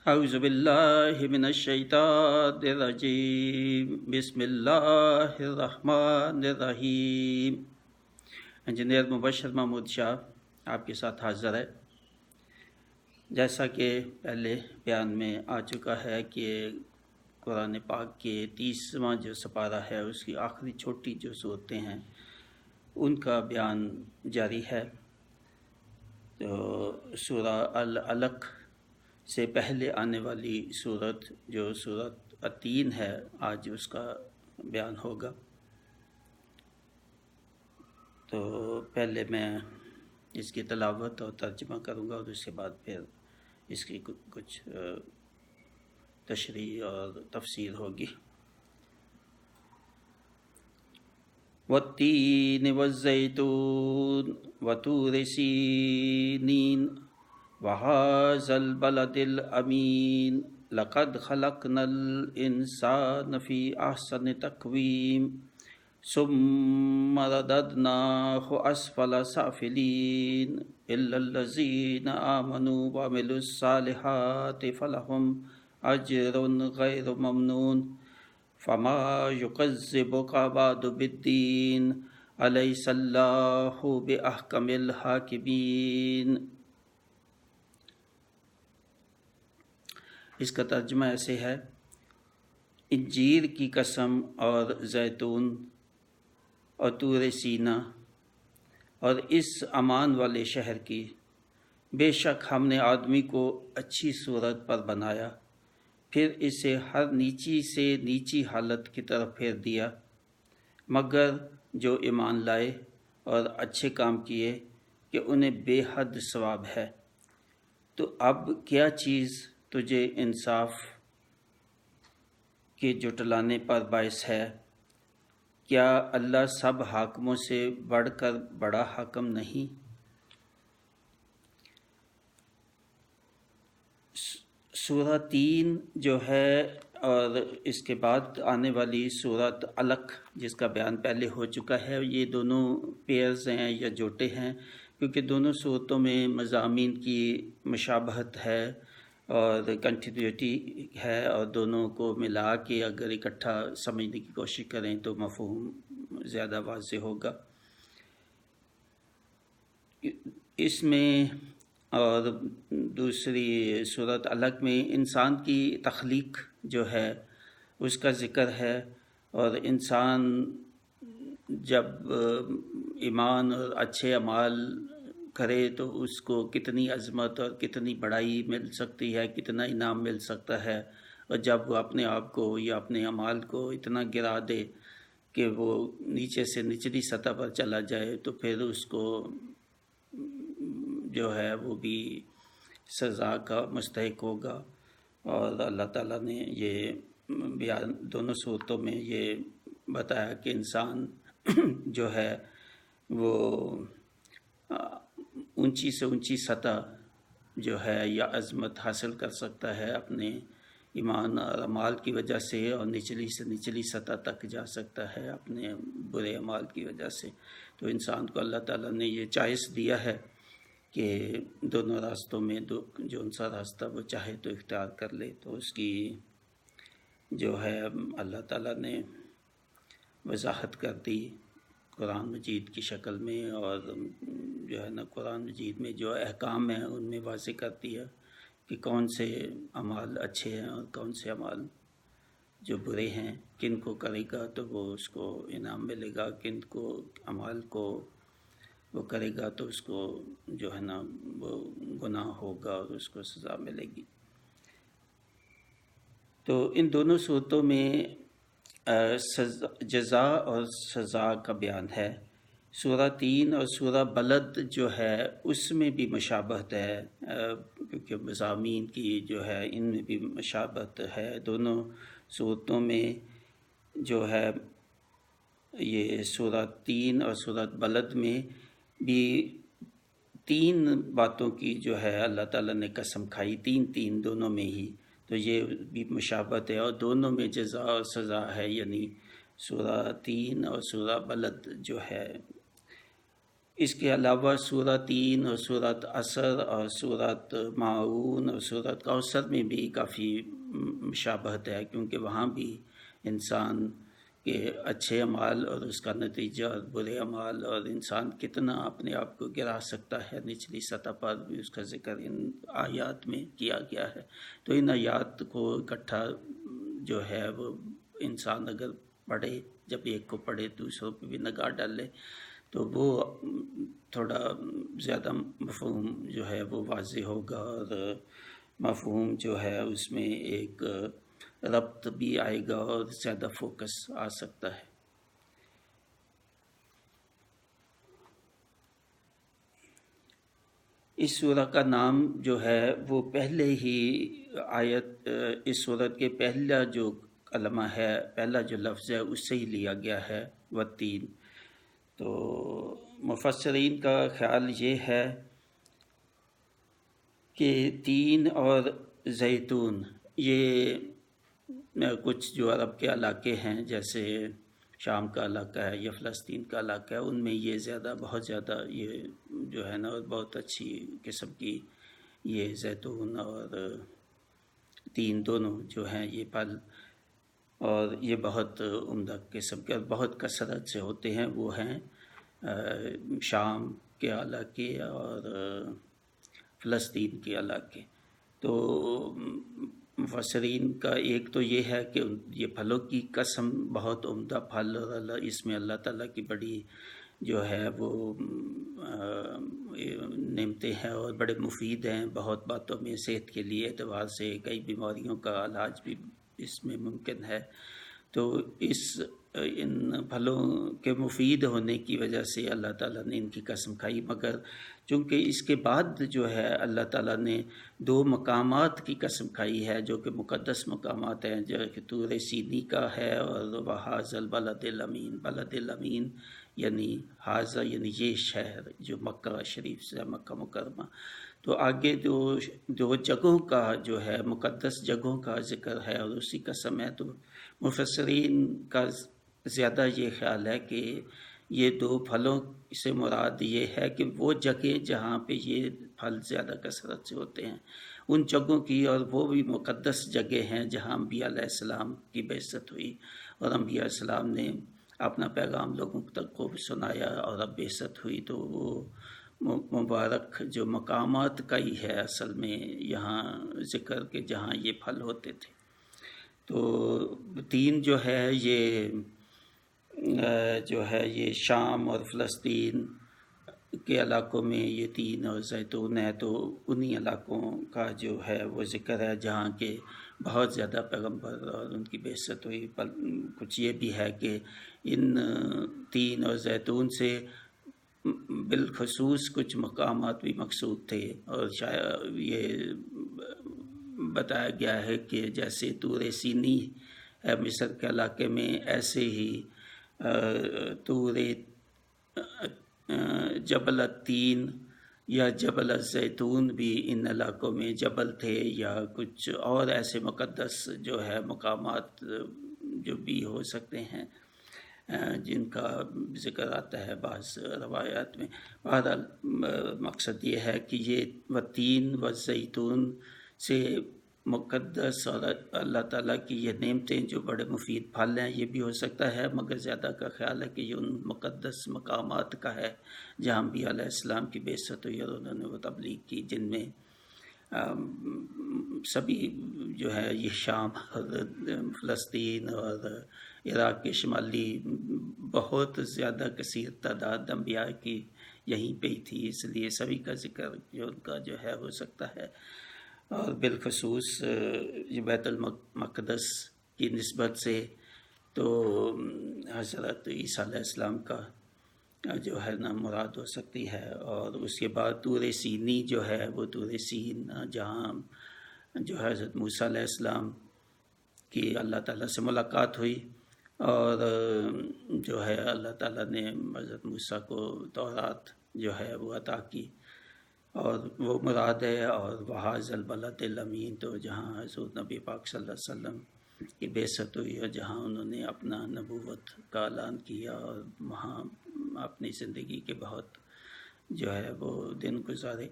اعوذ باللہ من الشیطان الرجیم بسم اللہ الرحمن الرحیم۔ انجینئر مبشر محمود شاہ آپ کے ساتھ حاضر ہے۔ جیسا کہ پہلے بیان میں آ چکا ہے کہ قرآن پاک کے 30واں جو سپارہ ہے اس کی آخری چھوٹی جو صورتیں ہیں ان کا بیان جاری ہے۔ تو سورہ العلق سے پہلے آنے والی صورت جو سورۃ التین ہے آج اس کا بیان ہوگا۔ تو پہلے میں اس کی تلاوت اور ترجمہ کروں گا اور اس کے بعد پھر اس کی کچھ تشریح اور تفسیر ہوگی۔ والتین والزیتون وطور سینین وَهَٰذَا الْبَلَدِ الْأَمِينِ لَقَدْ خَلَقْنَا الْإِنسَانَ فِي أَحْسَنِ تَقْوِيمٍ ثُمَّ رَدَدْنَاهُ أَسْفَلَ سَافِلِينَ إِلَّا الَّذِينَ آمَنُوا وَعَمِلُوا الصَّالِحَاتِ فَلَهُمْ أَجْرٌ غَيْرُ مَمْنُونٍ فَمَا يُكَذِّبُكَ بَعْدُ بِالدِّينِ أَلَيْسَ اللَّهُ بِأَحْكَمِ الْحَاكِمِينَ۔ اس کا ترجمہ ایسے ہے: انجیر کی قسم اور زیتون اور طور سینا اور اس امان والے شہر کی، بے شک ہم نے آدمی کو اچھی صورت پر بنایا، پھر اسے ہر نیچی سے نیچی حالت کی طرف پھیر دیا، مگر جو ایمان لائے اور اچھے کام کیے کہ انہیں بے حد ثواب ہے۔ تو اب کیا چیز تجھے انصاف کے جھٹلانے پر باعث ہے؟ کیا اللہ سب حاکموں سے بڑھ کر بڑا حاکم نہیں؟ سورہ تین جو ہے اور اس کے بعد آنے والی سورۃ علق جس کا بیان پہلے ہو چکا ہے، یہ دونوں پیئرز ہیں یا جوٹے ہیں، کیونکہ دونوں صورتوں میں مضامین کی مشابہت ہے اور کنٹینیوٹی ہے، اور دونوں کو ملا کے اگر اکٹھا سمجھنے کی کوشش کریں تو مفہوم زیادہ واضح ہوگا۔ اس میں اور دوسری سورۃ علق میں انسان کی تخلیق جو ہے اس کا ذکر ہے، اور انسان جب ایمان اور اچھے اعمال کرے تو اس کو کتنی عظمت اور کتنی بڑائی مل سکتی ہے، کتنا انعام مل سکتا ہے، اور جب وہ اپنے آپ کو یا اپنے اعمال کو اتنا گرا دے کہ وہ نیچے سے نچلی سطح پر چلا جائے تو پھر اس کو جو ہے وہ بھی سزا کا مستحق ہوگا۔ اور اللہ تعالیٰ نے یہ بیان دونوں صورتوں میں یہ بتایا کہ انسان جو ہے وہ اونچی سے اونچی سطح جو ہے یا عظمت حاصل کر سکتا ہے اپنے ایمان اور اعمال کی وجہ سے، اور نچلی سے نچلی سطح تک جا سکتا ہے اپنے برے اعمال کی وجہ سے۔ تو انسان کو اللہ تعالیٰ نے یہ چوائس دیا ہے کہ دونوں راستوں میں جو سا راستہ وہ چاہے تو اختیار کر لے۔ تو اس کی جو ہے اللہ تعالیٰ نے وضاحت کر دی قرآن مجید کی شکل میں، اور جو ہے نا قرآن مجید میں جو احکام ہیں ان میں واضح کرتی ہے کہ کون سے اعمال اچھے ہیں اور کون سے اعمال جو برے ہیں، کن کو کرے گا تو وہ اس کو انعام ملے گا، کن کو اعمال کو وہ کرے گا تو اس کو جو ہے نا وہ گناہ ہوگا اور اس کو سزا ملے گی۔ تو ان دونوں صورتوں میں جزا اور سزا کا بیان ہے۔ سورہ تین اور سورہ بلد جو ہے اس میں بھی مشابہت ہے، کیونکہ مضامین کی جو ہے ان میں بھی مشابہت ہے۔ دونوں صورتوں میں جو ہے یہ سورہ تین اور سورہ بلد میں بھی تین باتوں کی جو ہے اللہ تعالیٰ نے قسم کھائی، تین دونوں میں ہی، تو یہ بھی مشابہت ہے، اور دونوں میں جزا اور سزا ہے، یعنی سورہ تین اور سورہ بلد جو ہے اس کے علاوہ سورہ تین اور سورۃ عصر اور سورۃ معون اور سورۃ کوثر میں بھی کافی مشابہت ہے، کیونکہ وہاں بھی انسان کے اچھے اعمال اور اس کا نتیجہ اور برے اعمال اور انسان کتنا اپنے آپ کو گرا سکتا ہے نچلی سطح پر بھی اس کا ذکر ان آیات میں کیا گیا ہے۔ تو ان آیات کو اکٹھا جو ہے وہ انسان اگر پڑھے، جب ایک کو پڑھے دوسروں پہ بھی نگاہ ڈالے تو وہ تھوڑا زیادہ مفہوم جو ہے وہ واضح ہوگا، اور مفہوم جو ہے اس میں ایک ربط بھی آئے گا اور زیادہ فوکس آ سکتا ہے۔ اس سورہ کا نام جو ہے وہ پہلے ہی آیت، اس سورت کے پہلا جو کلمہ ہے، پہلا جو لفظ ہے اس سے ہی لیا گیا ہے، والتین۔ تو مفسرین کا خیال یہ ہے کہ تین اور زیتون یہ کچھ جو عرب کے علاقے ہیں، جیسے شام کا علاقہ ہے یا فلسطین کا علاقہ ہے، ان میں یہ زیادہ بہت زیادہ یہ جو ہے نا بہت اچھی قسم کی یہ زیتون اور تین دونوں جو ہیں یہ پھل، اور یہ بہت عمدہ قسم کے اور بہت کثرت سے ہوتے ہیں، وہ ہیں شام کے علاقے اور فلسطین کے علاقے۔ تو مفسرین کا ایک تو یہ ہے کہ یہ پھلوں کی قسم بہت عمدہ پھل، اور اس میں اللہ تعالیٰ کی بڑی جو ہے وہ نعمتیں ہیں اور بڑے مفید ہیں بہت باتوں میں، صحت کے لیے اعتبار سے کئی بیماریوں کا علاج بھی اس میں ممکن ہے۔ تو ان پھلوں کے مفید ہونے کی وجہ سے اللہ تعالیٰ نے ان کی قسم کھائی، مگر چونکہ اس کے بعد جو ہے اللہ تعالیٰ نے دو مقامات کی قسم کھائی ہے جو کہ مقدس مقامات ہیں، جو کہ طور سینی کا ہے اور وَهَٰذَا الْبَلَدِ الْأَمِينَ۔ بلد الامین یعنی حاضہ یعنی یہ شہر جو مکہ شریف سے مکہ مکرمہ۔ تو آگے دو جگہوں کا جو ہے مقدس جگہوں کا ذکر ہے اور اسی قسم ہے، تو مفسرین کا زیادہ یہ خیال ہے کہ یہ دو پھلوں سے مراد یہ ہے کہ وہ جگہ جہاں پہ یہ پھل زیادہ کثرت سے ہوتے ہیں ان جگہوں کی، اور وہ بھی مقدس جگہ ہیں جہاں انبیاء علیہ السلام کی بعثت ہوئی اور انبیاء علیہ السلام نے اپنا پیغام لوگوں تک کو سنایا اور اب بعثت ہوئی۔ تو وہ مبارک جو مقامات کا ہی ہے اصل میں یہاں ذکر کہ جہاں یہ پھل ہوتے تھے۔ تو تین جو ہے یہ شام اور فلسطین کے علاقوں میں یہ تین اور زیتون ہے، تو انہی علاقوں کا جو ہے وہ ذکر ہے جہاں کے بہت زیادہ پیغمبر اور ان کی بعثت ہوئی۔ کچھ یہ بھی ہے کہ ان تین اور زیتون سے بالخصوص کچھ مقامات بھی مقصود تھے، اور شاید یہ بتایا گیا ہے کہ جیسے طور سینی ہے مصر کے علاقے میں، ایسے ہی طور جبل التین یا جبل الزیتون بھی ان علاقوں میں جبل تھے، یا کچھ اور ایسے مقدس جو ہے مقامات جو بھی ہو سکتے ہیں جن کا ذکر آتا ہے بعض روایات میں۔ بہرحال مقصد یہ ہے کہ یہ والتین والزیتون سے مقدس اور اللہ تعالیٰ کی یہ نعمتیں جو بڑے مفید پھل ہیں یہ بھی ہو سکتا ہے، مگر زیادہ کا خیال ہے کہ یہ ان مقدس مقامات کا ہے جہاں انبیاء علیہ السلام کی بعثت ہوئی اور انہوں نے وہ تبلیغ کی، جن میں سبھی جو ہے یہ شام فلسطین اور عراق کے شمالی بہت زیادہ کثیر تعداد انبیاء کی یہیں پہ ہی تھی، اس لیے سبھی کا ذکر جو ان کا جو ہے ہو سکتا ہے۔ اور بالخصوص یہ بیت المقدس کی نسبت سے تو حضرت عیسیٰ علیہ السلام کا جو ہے نا مراد ہو سکتی ہے۔ اور اس کے بعد طور سینی جو ہے وہ طور سین جہاں جو ہے حضرت موسیٰ علیہ السلام کی اللہ تعالیٰ سے ملاقات ہوئی، اور جو ہے اللہ تعالیٰ نے حضرت موسیٰ کو تورات جو ہے وہ عطا کی، اور وہ مراد ہے۔ اور وَهَٰذَا الْبَلَدِ الْأَمِينَ تو جہاں حضور نبی پاک صلی اللہ علیہ وسلم کی بعثت ہوئی اور جہاں انہوں نے اپنا نبوت کا اعلان کیا، اور وہاں اپنی زندگی کے بہت جو ہے وہ دن گزارے۔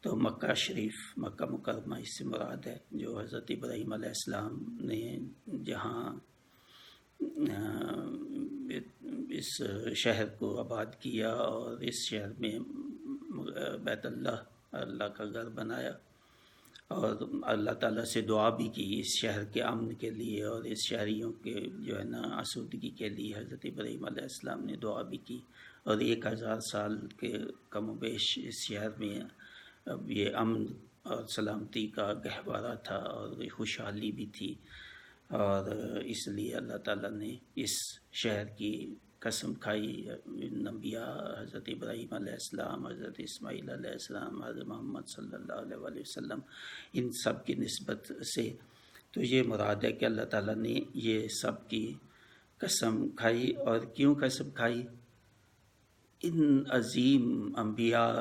تو مکہ شریف، مکہ مکرمہ اس سے مراد ہے، جو حضرت ابراہیم علیہ السلام نے جہاں اس شہر کو آباد کیا اور اس شہر میں بیت اللہ کا گھر بنایا، اور اللہ تعالیٰ سے دعا بھی کی اس شہر کے امن کے لیے اور اس شہریوں کے جو ہے نا آسودگی کے لیے حضرت ابراہیم علیہ السلام نے دعا بھی کی، اور 1000 سال کے کم و بیش اس شہر میں اب یہ امن اور سلامتی کا گہوارہ تھا اور خوشحالی بھی تھی، اور اس لیے اللہ تعالیٰ نے اس شہر کی قسم کھائی انبیاء حضرت ابراہیم علیہ السلام، حضرت اسماعیل علیہ السلام، حضرت محمد صلی اللہ علیہ وسلم، ان سب کی نسبت سے۔ تو یہ مراد ہے کہ اللہ تعالیٰ نے یہ سب کی قسم کھائی، اور کیوں قسم کھائی؟ ان عظیم انبیاء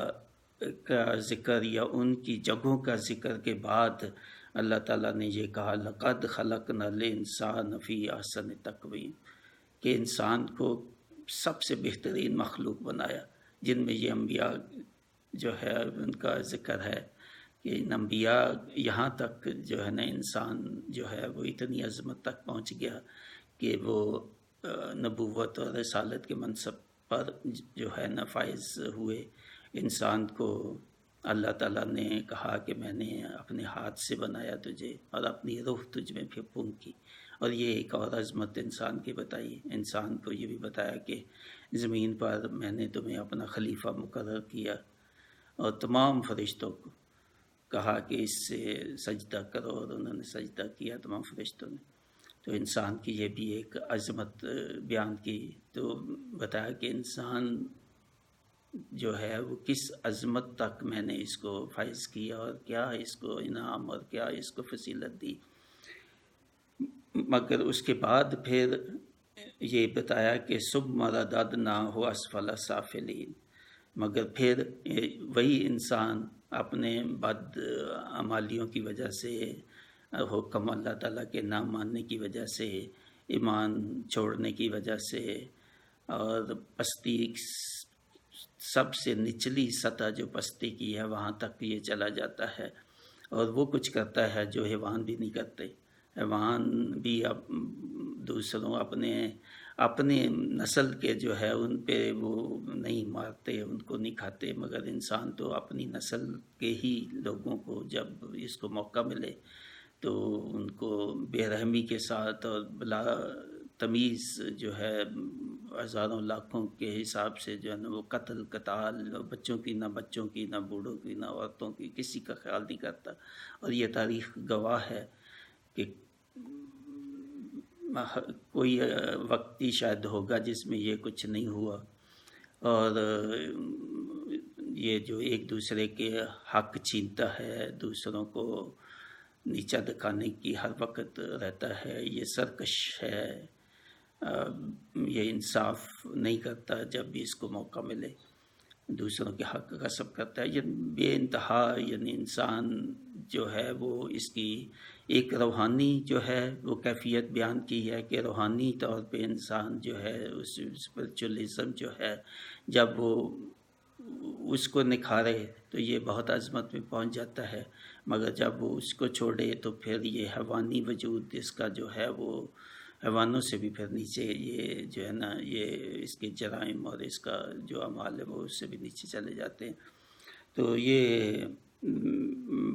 کا ذکر یا ان کی جگہوں کا ذکر کے بعد اللہ تعالیٰ نے یہ کہا لَقَدْ خَلَقْنَا الْإِنسَانَ فِي أَحْسَنِ تَقْوِيمٍ، کہ انسان کو سب سے بہترین مخلوق بنایا، جن میں یہ انبیاء جو ہے ان کا ذکر ہے کہ ان انبیاء یہاں تک جو ہے نا انسان جو ہے وہ اتنی عظمت تک پہنچ گیا کہ وہ نبوت اور رسالت کے منصب پر جو ہے نا فائز ہوئے۔ انسان کو اللہ تعالیٰ نے کہا کہ میں نے اپنے ہاتھ سے بنایا تجھے اور اپنی روح تجھ میں پھونکی، اور یہ ایک اور عظمت انسان کی بتائی۔ انسان کو یہ بھی بتایا کہ زمین پر میں نے تمہیں اپنا خلیفہ مقرر کیا، اور تمام فرشتوں کو کہا کہ اس سے سجدہ کرو، اور انہوں نے سجدہ کیا تمام فرشتوں نے۔ تو انسان کی یہ بھی ایک عظمت بیان کی، تو بتایا کہ انسان جو ہے وہ کس عظمت تک میں نے اس کو فائز کیا، اور کیا اس کو انعام اور کیا اس کو فضیلت دی۔ مگر اس کے بعد پھر یہ بتایا کہ ثم رددناہ اسفل سافلین، مگر پھر وہی انسان اپنے بد اعمالیوں کی وجہ سے، حکم اللہ تعالیٰ کے نہ ماننے کی وجہ سے، ایمان چھوڑنے کی وجہ سے، اور پستی سب سے نچلی سطح جو پستی کی ہے وہاں تک یہ چلا جاتا ہے، اور وہ کچھ کرتا ہے جو حیوان بھی نہیں کرتے۔ حیوان بھی اب دوسروں اپنے نسل کے جو ہے ان پہ وہ نہیں مارتے، ان کو نہیں کھاتے، مگر انسان تو اپنی نسل کے ہی لوگوں کو جب اس کو موقع ملے تو ان کو بے رحمی کے ساتھ اور بلا تمیز جو ہے ہزاروں لاکھوں کے حساب سے جو ہے نا وہ قتل قتال، بچوں کی نہ بوڑھوں کی نہ عورتوں کی، کسی کا خیال نہیں کرتا۔ اور یہ تاریخ گواہ ہے کہ کوئی وقتی شاید ہوگا جس میں یہ کچھ نہیں ہوا، اور یہ جو ایک دوسرے کے حق چھینتا ہے، دوسروں کو نیچا دکھانے کی ہر وقت رہتا ہے، یہ سرکش ہے، یہ انصاف نہیں کرتا جب بھی اس کو موقع ملے، دوسروں کے حق غصب کرتا ہے، یہ بے انتہا یعنی انسان جو ہے وہ اس کی ایک روحانی جو ہے وہ کیفیت بیان کی ہے کہ روحانی طور پہ انسان جو ہے اس اسپرچولیزم جو ہے جب وہ اس کو نکھارے تو یہ بہت عظمت میں پہنچ جاتا ہے، مگر جب وہ اس کو چھوڑے تو پھر یہ حیوانی وجود اس کا جو ہے وہ حیوانوں سے بھی پھر نیچے، یہ جو ہے نا یہ اس کے جرائم اور اس کا جو اعمال ہے وہ اس سے بھی نیچے چلے جاتے ہیں۔ تو یہ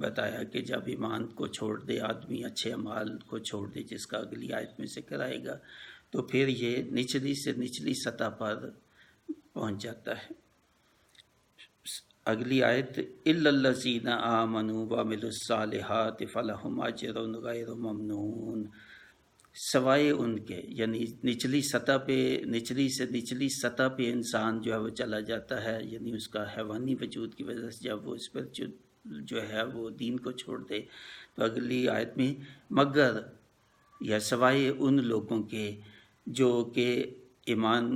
بتایا کہ جب ایمان کو چھوڑ دے آدمی، اچھے اعمال کو چھوڑ دے، جس کا اگلی آیت میں ذکر آئے گا، تو پھر یہ نچلی سے نچلی سطح پر پہنچ جاتا ہے۔ اگلی آیت اِلَّا الَّذِينَ آمَنُوا وَعَمِلُوا الصَّالِحَاتِ فَلَهُمْ أَجْرٌ غَيْرُ مَمْنُونٍ، سوائے ان کے، یعنی نچلی سطح پہ، نچلی سے نچلی سطح پہ انسان جو ہے وہ چلا جاتا ہے، یعنی اس کا حیوانی وجود کی وجہ سے جب وہ اس پر جو ہے وہ دین کو چھوڑ دے، تو اگلی آیت میں مگر یا سوائے ان لوگوں کے جو کہ ایمان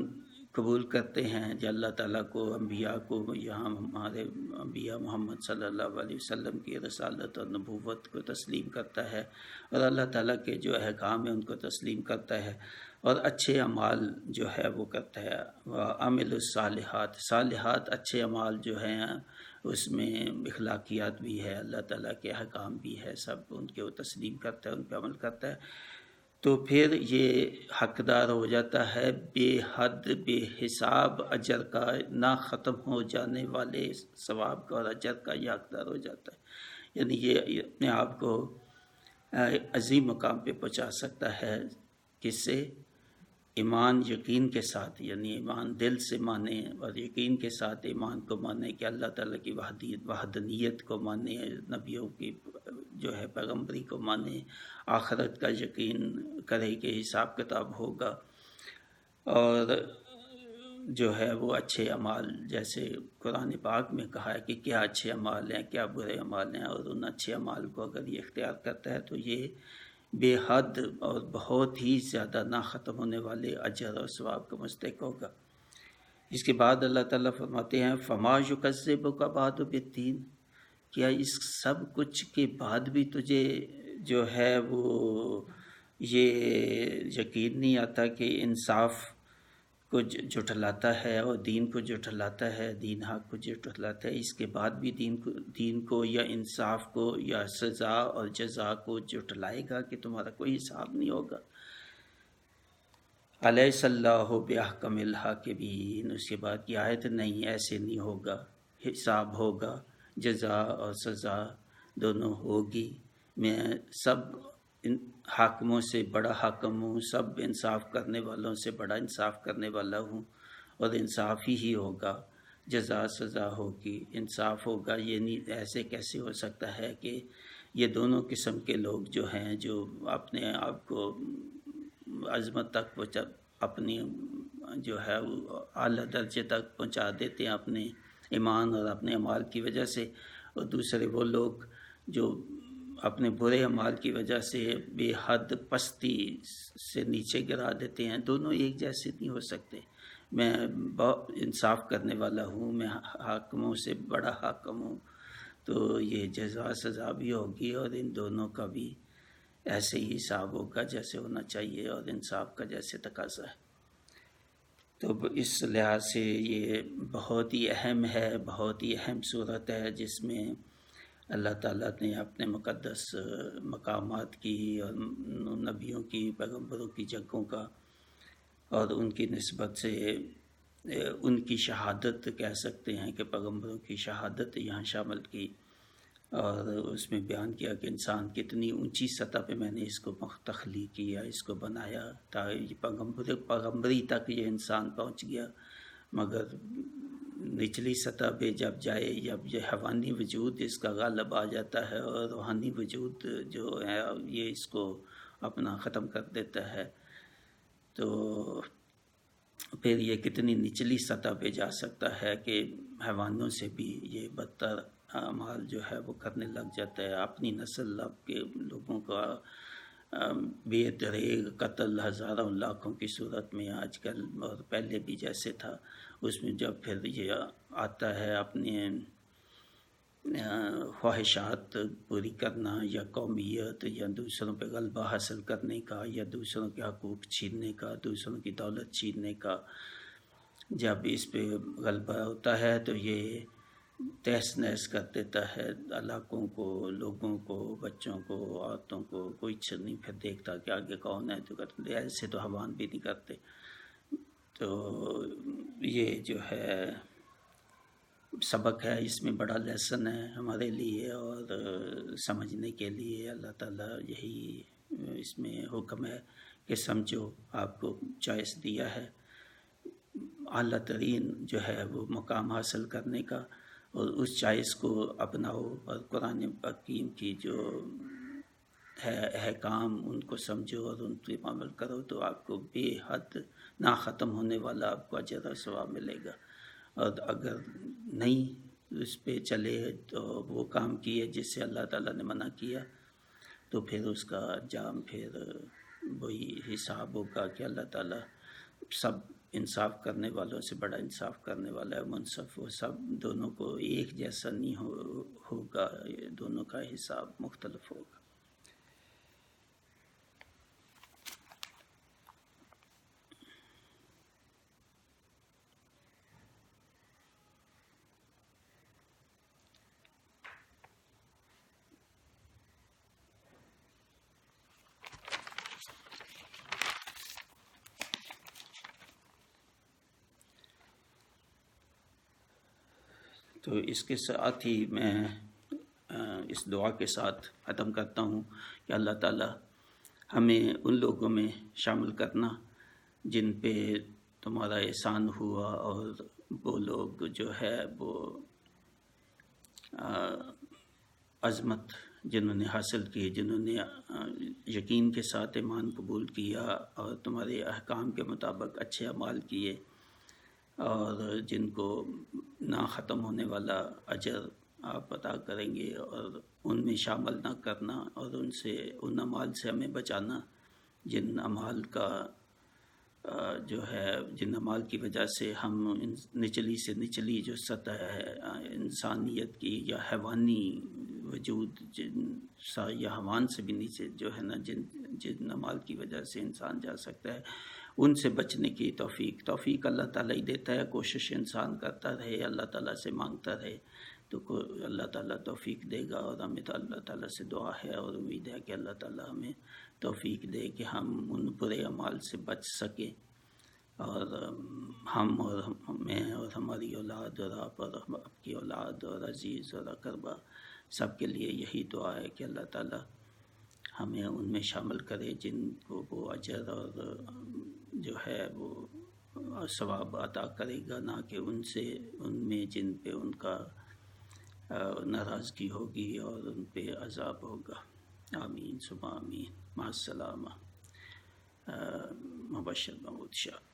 قبول کرتے ہیں، جو اللہ تعالیٰ کو، انبیاء کو، یہاں ہمارے انبیاء محمد صلی اللہ علیہ وسلم کی رسالت اور نبوت کو تسلیم کرتا ہے، اور اللہ تعالیٰ کے جو احکام ہیں ان کو تسلیم کرتا ہے، اور اچھے اعمال جو ہے وہ کرتا ہے۔ وعمل الصالحات، صالحات اچھے اعمال جو ہیں اس میں اخلاقیات بھی ہے، اللہ تعالیٰ کے احکام بھی ہے، سب ان کے وہ تسلیم کرتا ہے، ان پہ عمل کرتا ہے، تو پھر یہ حقدار ہو جاتا ہے بے حد بے حساب اجر کا، نہ ختم ہو جانے والے ثواب کا اور اجر کا یہ حقدار ہو جاتا ہے۔ یعنی یہ اپنے آپ کو عظیم مقام پہ پہنچا سکتا ہے، کس سے؟ ایمان یقین کے ساتھ، یعنی ایمان دل سے مانے اور یقین کے ساتھ ایمان کو مانے کہ اللہ تعالیٰ کی وحدانیت کو مانے، نبیوں کی جو ہے پیغمبری کو مانے، آخرت کا یقین کرے کہ حساب کتاب ہوگا، اور جو ہے وہ اچھے اعمال، جیسے قرآن پاک میں کہا ہے کہ کیا اچھے اعمال ہیں، کیا برے اعمال ہیں، اور ان اچھے اعمال کو اگر یہ اختیار کرتا ہے تو یہ بے حد اور بہت ہی زیادہ نہ ختم ہونے والے اجر اور ثواب کا مستحق ہوگا۔ اس کے بعد اللہ تعالیٰ فرماتے ہیں فما یکذبک بعد بالدین، کیا اس سب کچھ کے بعد بھی تجھے جو ہے وہ یہ یقین نہیں آتا کہ انصاف کو جھٹلاتا ہے اور دین کو جھٹلاتا ہے، دین حق کو جھٹلاتا ہے، اس کے بعد بھی دین کو یا انصاف کو یا سزا اور جزا کو جھٹلائے گا کہ تمہارا کوئی حساب نہیں ہوگا۔ الیس اللہ بأحکم الحاکمین، اس کے بعد کی آیت نہیں، ایسے نہیں ہوگا، حساب ہوگا، جزا اور سزا دونوں ہوگی، میں سب حاکموں سے بڑا حاکم ہوں، سب انصاف کرنے والوں سے بڑا انصاف کرنے والا ہوں، اور انصاف ہی ہوگا، جزا سزا ہوگی، انصاف ہوگا۔ یہ نہیں، ایسے کیسے ہو سکتا ہے کہ یہ دونوں قسم کے لوگ جو ہیں، جو اپنے آپ کو عظمت تک پہنچا، اپنی جو ہے اعلیٰ درجے تک پہنچا دیتے ہیں اپنے ایمان اور اپنے اعمال کی وجہ سے، اور دوسرے وہ لوگ جو اپنے برے اعمال کی وجہ سے بے حد پستی سے نیچے گرا دیتے ہیں، دونوں ایک جیسے نہیں ہو سکتے۔ میں بہت انصاف کرنے والا ہوں، میں حاکموں سے بڑا حاکم ہوں، تو یہ جزا سزا بھی ہوگی، اور ان دونوں کا بھی ایسے ہی حساب ہوگا جیسے ہونا چاہیے، اور انصاف کا جیسے تقاضا ہے۔ تو اس لحاظ سے یہ بہت ہی اہم ہے، بہت ہی اہم صورت ہے، جس میں اللہ تعالیٰ نے اپنے مقدس مقامات کی اور نبیوں کی، پیغمبروں کی جگہوں کا، اور ان کی نسبت سے ان کی شہادت کہہ سکتے ہیں کہ پیغمبروں کی شہادت یہاں شامل کی، اور اس میں بیان کیا کہ انسان کتنی اونچی سطح پہ میں نے اس کو تخلیق کیا، اس کو بنایا، تاکہ پیغمبری تک یہ انسان پہنچ گیا، مگر نچلی سطح پہ جب جائے، جب یہ حیوانی وجود اس کا غالب آ جاتا ہے اور روحانی وجود جو ہے یہ اس کو اپنا ختم کر دیتا ہے، تو پھر یہ کتنی نچلی سطح پہ جا سکتا ہے کہ حیوانوں سے بھی یہ بدتر اعمال جو ہے وہ کرنے لگ جاتا ہے، اپنی نسل اب کے لوگوں کا بے دریغ قتل ہزاروں لاکھوں کی صورت میں آج کل، اور پہلے بھی جیسے تھا، اس میں جب پھر یہ آتا ہے اپنے خواہشات پوری کرنا، یا قومیت، یا دوسروں پہ غلبہ حاصل کرنے کا، یا دوسروں کے حقوق چھیننے کا، دوسروں کی دولت چھیننے کا، جب اس پہ غلبہ ہوتا ہے تو یہ تہس نہس کر دیتا ہے علاقوں کو، لوگوں کو، بچوں کو، عورتوں کو، کوئی نہیں پھر دیکھتا کہ آگے کون ہے، تو کرتے ایسے تو حیوان بھی نہیں کرتے۔ تو یہ جو ہے سبق ہے، اس میں بڑا لیسن ہے ہمارے لیے اور سمجھنے کے لیے۔ اللہ تعالیٰ یہی اس میں حکم ہے کہ سمجھو، آپ کو چوائس دیا ہے اعلیٰ ترین جو ہے وہ مقام حاصل کرنے کا، اور اس چوائس کو اپناؤ، اور قرآن حکیم کی جو ہے احکام ان کو سمجھو اور ان پہ عمل کرو، تو آپ کو بے حد نہ ختم ہونے والا آپ کو اجر و ثواب ملے گا۔ اور اگر نہیں اس پہ چلے تو وہ کام کیے جس سے اللہ تعالیٰ نے منع کیا، تو پھر اس کا انجام پھر وہی حساب ہوگا کہ اللہ تعالیٰ سب انصاف کرنے والوں سے بڑا انصاف کرنے والا ہے، منصف، وہ سب دونوں کو ایک جیسا نہیں ہوگا، دونوں کا حساب مختلف ہوگا۔ تو اس کے ساتھ ہی میں اس دعا کے ساتھ ختم کرتا ہوں کہ اللہ تعالی ہمیں ان لوگوں میں شامل کرنا جن پہ تمہارا احسان ہوا، اور وہ لوگ جو ہے وہ عظمت جنہوں نے حاصل کی، جنہوں نے یقین کے ساتھ ایمان قبول کیا اور تمہارے احکام کے مطابق اچھے اعمال کیے، اور جن کو نہ ختم ہونے والا اجر آپ عطا کریں گے، اور ان میں شامل نہ کرنا، اور ان اعمال سے ہمیں بچانا جن اعمال کا جن اعمال کی وجہ سے ہم نچلی سے نچلی جو سطح ہے انسانیت کی یا حیوانی وجود یا حیوان سے بھی نیچے جو ہے نا، جن اعمال کی وجہ سے انسان جا سکتا ہے، ان سے بچنے کی توفیق اللہ تعالیٰ ہی دیتا ہے۔ کوشش انسان کرتا رہے، اللہ تعالیٰ سے مانگتا رہے تو اللہ تعالیٰ توفیق دے گا، اور ہمیں تو اللہ تعالیٰ سے دعا ہے اور امید ہے کہ اللہ تعالیٰ ہمیں توفیق دے کہ ہم ان برے اعمال سے بچ سکیں، اور ہم اور میں اور ہماری اولاد اور آپ اور آپ کی اولاد اور عزیز اور اقربا سب کے لیے یہی دعا ہے کہ اللہ تعالیٰ ہمیں ان میں شامل کرے جن کو وہ اجر اور جو ہے وہ ثواب عطا کرے گا، نہ کہ ان میں جن پہ ان کا ناراضگی ہوگی اور ان پہ عذاب ہوگا۔ آمین ثم آمین۔ مع السلامہ۔ مبشر محمود شاہ۔